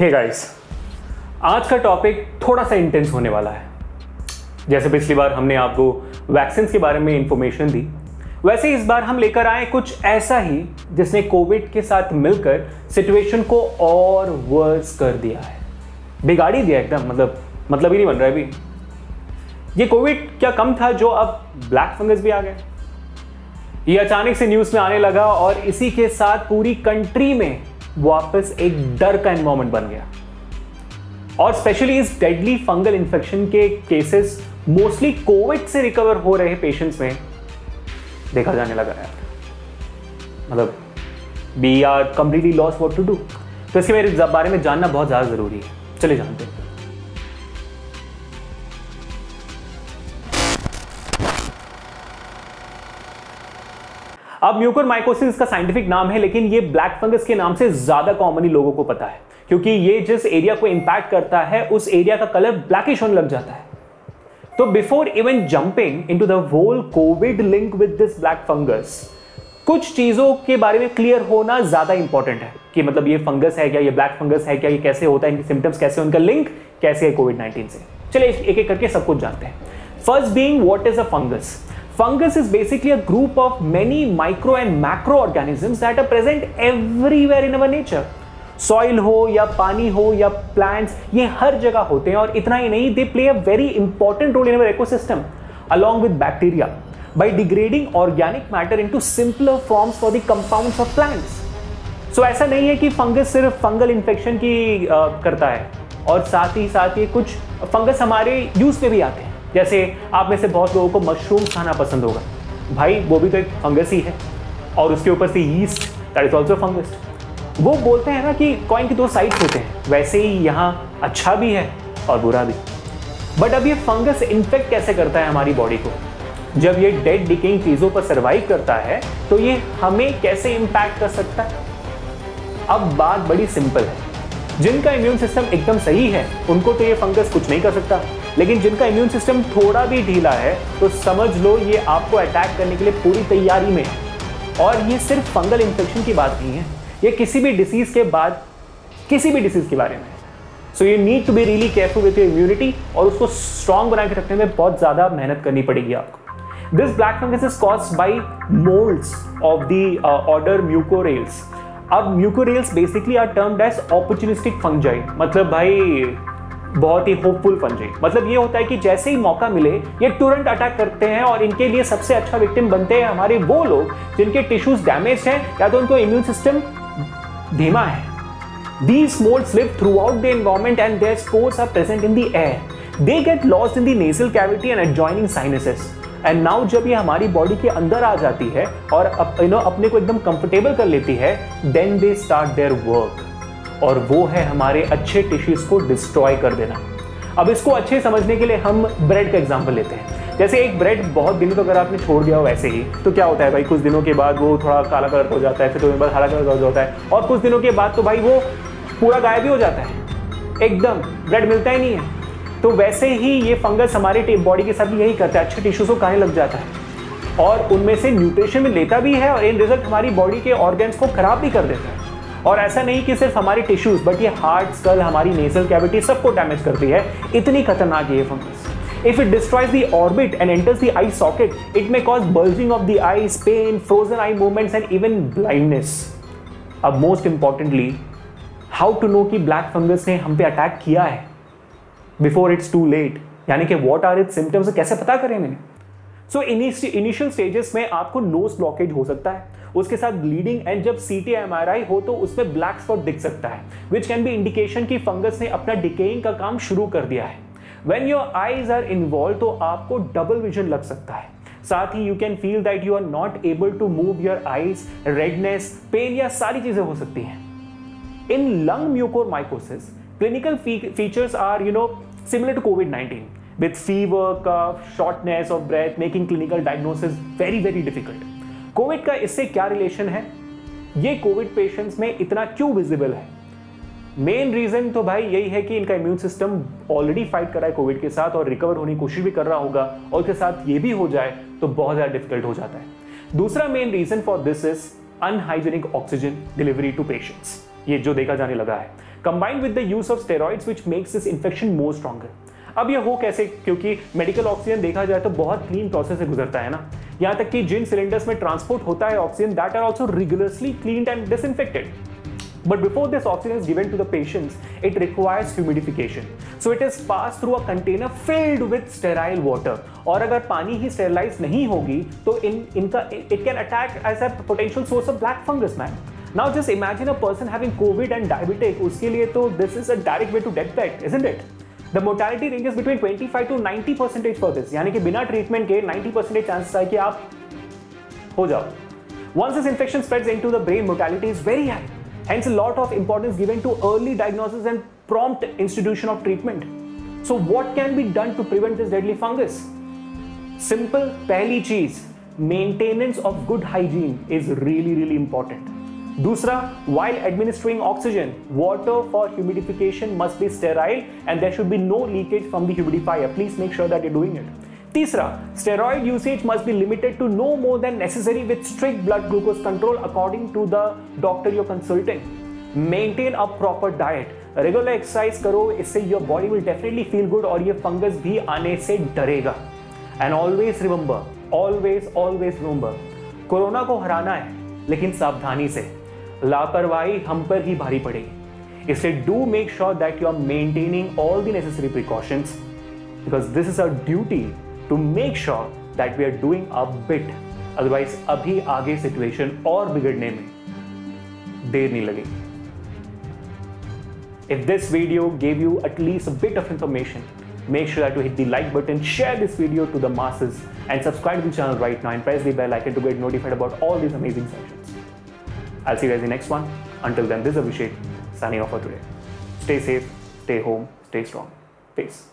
Hey guys, आज का topic थोड़ा सा इंटेंस होने वाला है। जैसे पिछली बार हमने आपको वैक्सीन के बारे में इंफॉर्मेशन दी, वैसे इस बार हम लेकर आए कुछ ऐसा ही जिसने कोविड के साथ मिलकर सिचुएशन को और वर्स कर दिया है, बिगाड़ ही दिया एकदम। मतलब ही नहीं बन रहा है अभी। ये कोविड क्या कम था जो अब ब्लैक फंगस भी आ गया। ये अचानक से न्यूज़ में आने लगा और इसी के साथ पूरी कंट्री में वापस एक डर का एनवायरनमेंट बन गया। और स्पेशली इस डेडली फंगल इन्फेक्शन के केसेस मोस्टली कोविड से रिकवर हो रहे पेशेंट्स में देखा जाने लगा है। मतलब we are completely lost what to do. तो इसके मेरे बारे में जानना बहुत ज़्यादा ज़रूरी है। चलिए जानते हैं। अब म्यूकोरमाइकोसिस इसका साइंटिफिक नाम है, लेकिन ये ब्लैक फंगस के नाम से ज्यादा कॉमनली लोगों को पता है, क्योंकि ये जिस एरिया को इंपैक्ट करता है उस एरिया का कलर ब्लैकिश होने लग जाता है। तो before even jumping into the whole Covid link with this black fungus, कुछ चीजों के बारे में क्लियर होना ज्यादा इंपॉर्टेंट है कि मतलब ये फंगस है क्या, ये ब्लैक फंगस है क्या, ये कैसे होता है, इनके सिम्टम्स कैसे, उनका लिंक कैसे है कोविड-19 से। चलिए एक एक करके सब कुछ जानते हैं। First being what is a fungus. Fungus is basically a group of many micro and macroorganisms that are present everywhere in our nature. Soil हो या पानी हो या plants, ये हर जगह होते हैं। और इतना ही नहीं, they play a very important role in our ecosystem along with bacteria by degrading organic matter into simpler forms for the compounds of plants. So ऐसा नहीं है कि फंगस सिर्फ फंगल इन्फेक्शन की करता है, और साथ ही साथ ये कुछ फंगस हमारे यूज पे भी आते हैं। जैसे आप में से बहुत लोगों को मशरूम खाना पसंद होगा, भाई वो भी तो एक फंगस ही है। और उसके ऊपर से yeast, that is also fungus. वो बोलते हैं ना कि कॉइन के दो साइड्स होते हैं, वैसे ही यहाँ अच्छा भी है और बुरा भी। बट अब ये फंगस इन्फेक्ट कैसे करता है हमारी बॉडी को? जब ये डेड डिकेइंग चीज़ों पर सर्वाइव करता है तो ये हमें कैसे इम्पैक्ट कर सकता है? अब बात बड़ी सिंपल है। जिनका इम्यून सिस्टम एकदम सही है उनको तो ये फंगस कुछ नहीं कर सकता, लेकिन जिनका इम्यून सिस्टम थोड़ा भी ढीला है तो समझ लो ये आपको अटैक करने के लिए पूरी तैयारी में है। और ये सिर्फ फंगल इन्फेक्शन की बात नहीं है, ये किसी भी डिसीज के बारे में। So you need to be really careful with your immunity, और उसको स्ट्रॉन्ग बना के रखने में बहुत ज़्यादा मेहनत करनी पड़ेगी आपको। This black fungus is caused by moulds of the order Mucorales. अब Mucorales basically are termed as opportunistic fungi, मतलब भाई बहुत ही होपफुल फंजाई। मतलब ये होता है कि जैसे ही मौका मिले ये तुरंत अटैक करते हैं, और इनके लिए सबसे अच्छा विक्टिम बनते हैं हमारे वो लोग जिनके टिश्यूज डैमेज हैं या तो उनको इम्यून सिस्टम धीमा है। These molds live throughout the environment and their spores are present in the air. They get lost in the nasal cavity and adjoining sinuses. And now जब ये हमारी बॉडी के अंदर आ जाती है और अपने को एकदम कंफर्टेबल कर लेती है, then they start their work. और वो है हमारे अच्छे टिश्यूज को डिस्ट्रॉय कर देना। अब इसको अच्छे समझने के लिए हम ब्रेड का एग्जांपल लेते हैं। जैसे एक ब्रेड बहुत दिनों तक अगर आपने छोड़ दिया हो वैसे ही, तो क्या होता है भाई, कुछ दिनों के बाद वो थोड़ा काला कलर हो जाता है, फिर थोड़ी बार हरा कलर हो जाता है, और कुछ दिनों के बाद तो भाई वो पूरा गायब ही हो जाता है, एकदम ब्रेड मिलता ही नहीं है। तो वैसे ही ये फंगस हमारे बॉडी के साथ भी यही करता है, अच्छे टिश्यूज को खाने लग जाता है और उनमें से न्यूट्रिशन में लेता भी है, और इन रिजल्ट हमारी बॉडी के ऑर्गन्स को खराब भी कर देता है। और ऐसा नहीं कि सिर्फ हमारी टिश्यूज, बट ये हार्ट, स्कल, हमारी नेजल कैविटी सबको डैमेज करती है। इतनी खतरनाक है ये फंगस। If it destroys the orbit and enters the eye socket, it may cause bulging of the eyes, pain, frozen eye movements and even blindness. अब most importantly, how to know कि ब्लैक फंगस ने हम पे attack किया है before it's to late, यानी कि what are it's symptoms, कैसे पता करें मैंने? सो इनिशियल स्टेजेस में आपको नोज ब्लॉकेज हो सकता है, उसके साथ ब्लीडिंग, एंड जब सीटी एमआरआई हो तो उसमें ब्लैक स्पॉट दिख सकता है, विच कैन बी इंडिकेशन कि फंगस ने अपना डिकेइंग का काम शुरू कर दिया है। When your eyes are involve तो आपको डबल विजन लग सकता है। साथ ही you can feel that you are not able to move your eyes, redness, pain, या सारी चीजें हो सकती हैं। In lung mucormycosis, clinical features are similar to COVID-19 with fever, cough, shortness of breath, making clinical diagnosis very very difficult. Covid का इससे क्या relation है? ये कोविड पेशेंट्स में इतना क्यों विजिबल है? मेन रीजन तो भाई यही है कि इनका इम्यून सिस्टम ऑलरेडी फाइट कर रहा है कोविड के साथ और रिकवर होने की कोशिश भी कर रहा होगा, और उसके साथ ये भी हो जाए तो बहुत ज्यादा डिफिकल्ट हो जाता है। दूसरा main reason for this is unhygienic oxygen delivery to patients, ये जो देखा जाने लगा है। combined with the use of steroids which makes this infection more stronger. अब ये हो कैसे, क्योंकि मेडिकल ऑक्सीजन देखा जाए तो बहुत क्लीन प्रोसेस से गुजरता है ना, यहाँ तक कि जिन सिलेंडर्स में ट्रांसपोर्ट होता है oxygen, that are also regularly cleaned and disinfected. But before this oxygen is given to the patients, it requires humidification. So it is passed through a container filled with sterile water. और अगर पानी ही sterilize नहीं होगी तो it can attack as a potential source of black fungus, man. Now just imagine a person having COVID and diabetic. उसके लिए तो this is a direct way to deathbed, isn't it? The mortality ranges between 25 to 90% for this. यानी कि बिना treatment के 90% chances है कि आप हो जाओ. Once this infection spreads into the brain, mortality is very high. Hence, a lot of importance given to early diagnosis and prompt institution of treatment. So, what can be done to prevent this deadly fungus? Simple, पहली चीज, maintenance of good hygiene is really important. दूसरा, while administering oxygen, water for humidification must be sterile and there should be no leakage from the humidifier. Please make sure that you're doing it. तीसरा, steroid usage must be limited to no more than necessary with strict blood glucose control according to the doctor you're consulting. Maintain a proper diet. Regular exercise करो, इससे your body will definitely feel good और ये fungus भी आने से डरेगा. And always remember, always remember, corona को हराना है, लेकिन सावधानी से. लापरवाही हम पर ही भारी पड़ेगी. इसलिए do make sure that you are maintaining all the necessary precautions because this is our duty to make sure that we are doing a bit. Otherwise, अभी आगे सिचुएशन और बिगड़ने में देर नहीं लगेगी. If this video gave you at least a bit of information, make sure that you hit the like button, share this video to the masses, and subscribe to the channel right now and press the bell icon to get notified about all these amazing sessions. I'll see you guys in the next one. Until then, this is Abhishek signing off for today. Stay safe, stay home, stay strong. Peace.